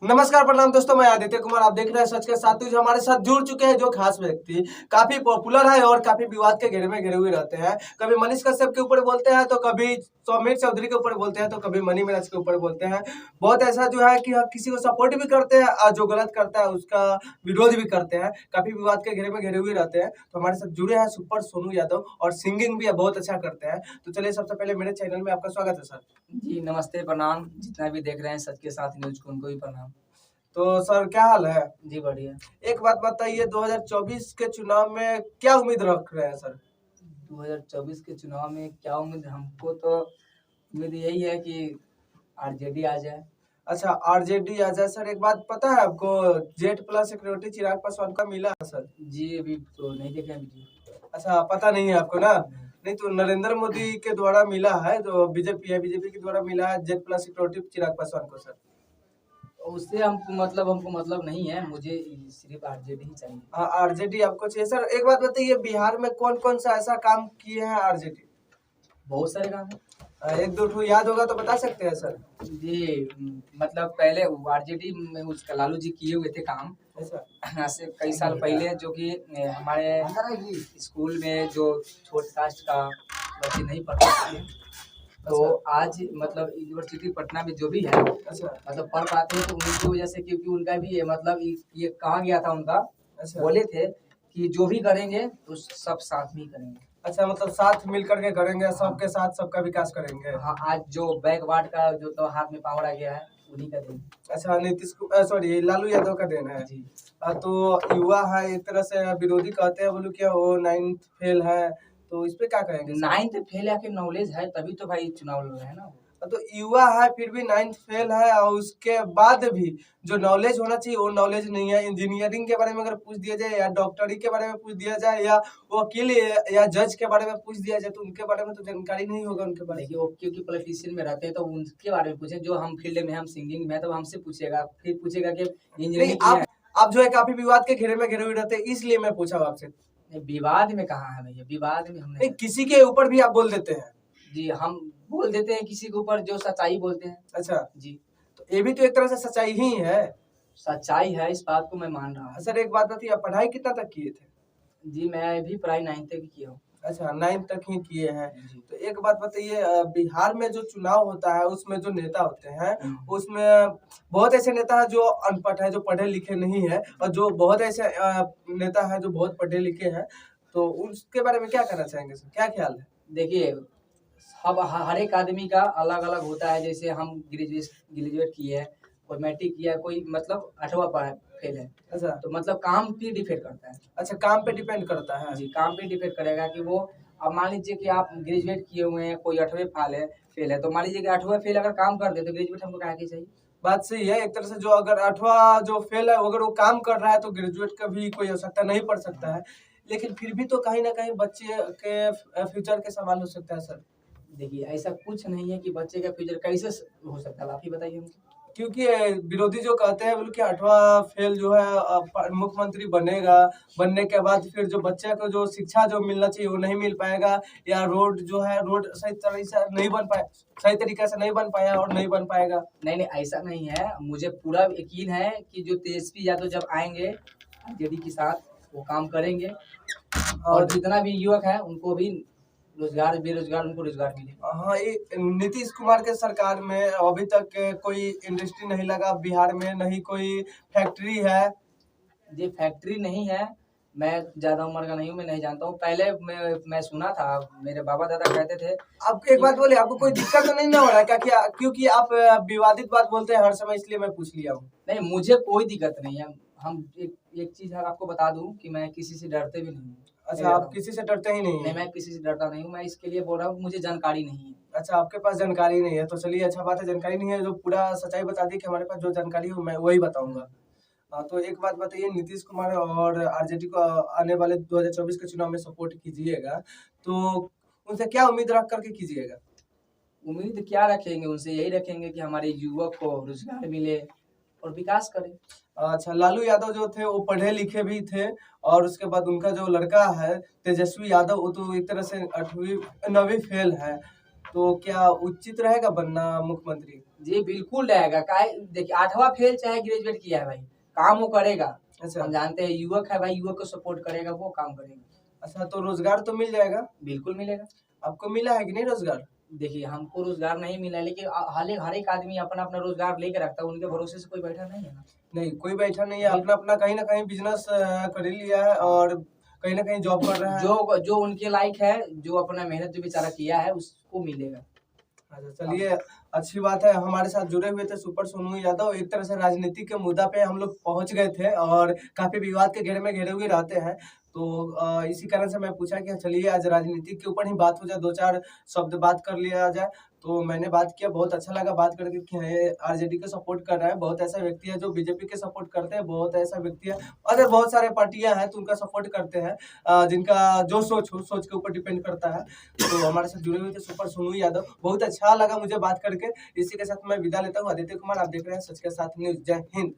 नमस्कार प्रणाम दोस्तों, मैं आदित्य कुमार। आप देख रहे हैं सच के साथ। जो हमारे साथ जुड़ चुके हैं जो खास व्यक्ति काफी पॉपुलर है और काफी विवाद के घेरे में घिरे हुए रहते हैं। कभी मनीष कश्यप के ऊपर बोलते हैं तो कभी सौमीर चौधरी के ऊपर बोलते हैं तो कभी मनी मिराज के ऊपर बोलते हैं। बहुत ऐसा जो है कि किसी को सपोर्ट भी करते हैं और जो गलत करता है उसका विरोध भी करते हैं। काफी विवाद के घेरे में घिरे हुए रहते हैं। तो हमारे साथ जुड़े हैं सुपर सोनू यादव और सिंगिंग भी बहुत अच्छा करते हैं। तो चलिए सबसे पहले मेरे चैनल में आपका स्वागत है सर। जी नमस्ते, प्रणाम। जितना भी देख रहे हैं सच के साथ न्यूज को, उनको भी प्रणाम। तो सर क्या हाल है? जी बढ़िया। एक बात बताइए, 2024 के चुनाव में क्या उम्मीद रख रहे हैं सर? 2024 के चुनाव में क्या उम्मीद? हमको तो उम्मीद यही है कि आरजेडी आ जाए। अच्छा, आरजेडी आ जाए। सर एक बात पता है आपको, Z plus security Chirag Paswan का मिला है सर? जी अभी तो नहीं देखे हैं वीडियो। अच्छा, पता नहीं है आपको ना? नहीं तो नरेंद्र मोदी के द्वारा मिला है, जो बीजेपी है, बीजेपी के द्वारा मिला है Z plus security Chirag Paswan को सर। उससे हमको मतलब नहीं है, मुझे सिर्फ आरजेडी ही चाहिए। हाँ, आरजेडी आपको चाहिए। सर एक बात बताइए, बिहार में कौन कौन सा ऐसा काम किए हैं आरजेडी? बहुत सारे काम है। एक दो ठो याद होगा तो बता सकते हैं सर? जी मतलब पहले आरजेडी में उसका लालू जी किए हुए थे काम ऐसा से कई साल पहले, जो कि हमारे स्कूल में जो छोटे कास्ट का बच्चे नहीं पढ़ पाते, तो आज मतलब यूनिवर्सिटी पटना में जो भी है अच्छा मतलब पढ़ पाते हैं, तो उनकी वजह से, क्योंकि उनका भी ये मतलब ये कहा गया था उनका, अच्छा बोले थे कि जो भी करेंगे तो सब साथ में ही करेंगे। अच्छा, मतलब साथ मिल करके करेंगे, सबके साथ सबका विकास करेंगे। हाँ, आज जो बैकवर्ड का जो तो हाथ में पावर आ गया है, उन्हीं का देन। अच्छा, सॉरी लालू यादव का देन है जी। तो युवा है, एक तरह से विरोधी कहते हैं, बोलो क्या वो 9th फेल है, तो इस पे क्या कहेंगे सर? 9th फेल है कि नॉलेज है, तभी तो भाई चुनाव लड़ रहे हैं ना। तो युवा है फिर भी 9th फेल है और उसके बाद भी जो नॉलेज होना चाहिए वो नॉलेज नहीं है। इंजीनियरिंग के बारे में अगर पूछ दिया जाए या डॉक्टरी के बारे में पूछ दिया जाए या वकील या जज के बारे में पूछ दिया जाए तो उनके बारे में तो जानकारी नहीं होगा उनके बारे में। देखिए, वो क्योंकि पॉलिटिशियन में रहते हैं तो उनके बारे में पूछे। जो हम फील्ड में, हम सिंगिंग में है, तो हमसे पूछेगा, फिर पूछेगा कि नहीं, इंजीनियरिंग किया है। आप जो है काफी विवाद के घेरे में घिरे हुए रहते हैं, इसलिए मैं पूछा आपसे। नहीं, विवाद में कहाँ है भैया, विवाद में हम नहीं, नहीं। किसी के ऊपर भी आप बोल देते हैं। जी, हम बोल देते हैं किसी के ऊपर जो सच्चाई बोलते हैं। अच्छा, जी, तो ये भी तो एक तरह से सच्चाई ही है। सच्चाई है, इस बात को मैं मान रहा हूँ। सर एक बात बताइए, आप पढ़ाई कितना तक किए थे? जी, मैं भी पढ़ाई 9th तक किया हूँ। अच्छा, 9th तक ही किए हैं। जी। तो एक बात बताइए, बिहार में जो चुनाव होता है उसमें जो नेता होते हैं उसमें बहुत ऐसे नेता हैं जो अनपढ़ है, जो पढ़े लिखे नहीं है, और जो बहुत ऐसे नेता है जो बहुत पढ़े लिखे हैं। तो उसके बारे में क्या कहना चाहेंगे सर, क्या ख्याल है? देखिए, अब हर एक आदमी का अलग अलग होता है। जैसे हम ग्रेजुएट किए हैं, कोई मैट्रिक किया है, कोई मतलब 8वां फेल है। अच्छा तो मतलब काम पे डिपेंड करता है। अच्छा, काम पे डिपेंड करता है। जी, काम पे डिपेंड करेगा कि वो, अब मान लीजिए कि आप ग्रेजुएट किए हुए हैं, कोई 8वें फेल है, तो मान लीजिए कि 8वां फेल अगर काम कर दे तो ग्रेजुएट हमको काहे की चाहिए? बात सही है। एक तरह से जो अगर 8वां जो फेल है अगर वो काम कर रहा है तो ग्रेजुएट का भी कोई आवश्यकता नहीं पड़ सकता है। लेकिन फिर भी तो कहीं ना कहीं बच्चे के फ्यूचर के सवाल हो सकता है सर। देखिए, ऐसा कुछ नहीं है कि बच्चे का फ्यूचर कैसे हो सकता है, आप ही बताइए हमको। क्योंकि विरोधी जो कहते हैं बोले कि 8वां फेल जो है मुख्यमंत्री बनेगा, बनने के बाद फिर जो बच्चे को जो शिक्षा जो मिलना चाहिए वो नहीं मिल पाएगा, या रोड जो है रोड सही तरह से नहीं बन पाए, सही तरीके से नहीं बन पाया और नहीं बन पाएगा। नहीं नहीं, ऐसा नहीं है। मुझे पूरा यकीन है कि जो तेजस्वी यादव जब आएंगे आरजेडी के साथ, वो काम करेंगे और जितना भी युवक है उनको भी रोजगार, बेरोजगार उनको रोजगार मिलेगा। हाँ, ये नीतीश कुमार के सरकार में अभी तक कोई इंडस्ट्री नहीं लगा बिहार में, नहीं कोई फैक्ट्री है। ये फैक्ट्री नहीं है। मैं ज्यादा उम्र का नहीं हूँ, मैं नहीं जानता हूँ। पहले मैं सुना था, मेरे बाबा दादा कहते थे। आप एक बात बोले, आपको कोई दिक्कत तो नहीं ना हो रहा है क्या? क्योंकि आप विवादित बात बोलते हैं हर समय, इसलिए मैं पूछ लिया हूँ। नहीं, मुझे कोई दिक्कत नहीं है। हम एक चीज आपको बता दूं कि मैं किसी से डरते भी नहीं हूँ। अच्छा, आप किसी से डरते ही नहीं नहीं, है? मैं किसी से डरता नहीं हूँ। मैं इसके लिए बोल रहा हूँ, मुझे जानकारी नहीं है। अच्छा, आपके पास जानकारी नहीं है तो चलिए, अच्छा बात है, जानकारी नहीं है। जो पूरा सच्चाई बता दी कि हमारे पास जो जानकारी हो मैं वही बताऊंगा। तो एक बात बताइए, नीतीश कुमार और आरजेडी को आने वाले 2024 के चुनाव में सपोर्ट कीजिएगा तो उनसे क्या उम्मीद रख करके कीजिएगा? उम्मीद क्या रखेंगे उनसे? यही रखेंगे कि हमारे युवक को रोजगार मिले और विकास करें। अच्छा, लालू यादव जो थे वो पढ़े लिखे भी थे, और उसके बाद उनका जो लड़का है तेजस्वी यादव वो तो एक तरह से 8वीं 9वीं फेल है। तो क्या उचित रहेगा बनना मुख्यमंत्री? जी बिल्कुल रहेगा। देखिए 8वां फेल चाहे ग्रेजुएट किया है भाई, काम वो करेगा। अच्छा। हम जानते हैं युवक है भाई, युवक को सपोर्ट करेगा, वो काम करेगा। अच्छा, तो रोजगार तो मिल जाएगा? बिल्कुल मिलेगा। आपको मिला है कि नहीं रोजगार? देखिए हमको रोजगार नहीं मिला, लेकिन हर एक आदमी अपना अपना रोजगार लेके रखता है, उनके भरोसे से कोई बैठा नहीं है ना। नहीं, कोई बैठा नहीं है, अपना अपना कहीं ना कहीं बिजनेस कर ही लिया है और कहीं ना कहीं जॉब कर रहा है। जो उनके लायक है, जो अपना मेहनत जो बेचारा किया है उसको मिलेगा। अच्छा, चलिए, अच्छी बात है। हमारे साथ जुड़े हुए थे सुपर सोनू यादव। एक तरह से राजनीति के मुद्दा पे हम लोग पहुंच गए थे और काफी विवाद के घेरे में घिरे हुए रहते हैं। तो इसी कारण से मैं पूछा कि चलिए आज राजनीति के ऊपर ही बात हो जाए, दो चार शब्द बात कर लिया जाए। तो मैंने बात किया, बहुत अच्छा लगा बात करके कि आरजेडी को सपोर्ट कर रहा है। बहुत ऐसा व्यक्ति है जो बीजेपी के सपोर्ट करते हैं, बहुत ऐसा व्यक्ति है, अदर बहुत सारे पार्टियां हैं तो उनका सपोर्ट करते हैं। जिनका जो सोच हो, सोच के ऊपर डिपेंड करता है। तो हमारे साथ जुड़े हुए थे सुपर सोनू यादव, बहुत अच्छा लगा मुझे बात करके। इसी के साथ मैं विदा लेता हूँ। आदित्य कुमार, आप देख रहे हैं सच के साथ न्यूज। जय हिंद।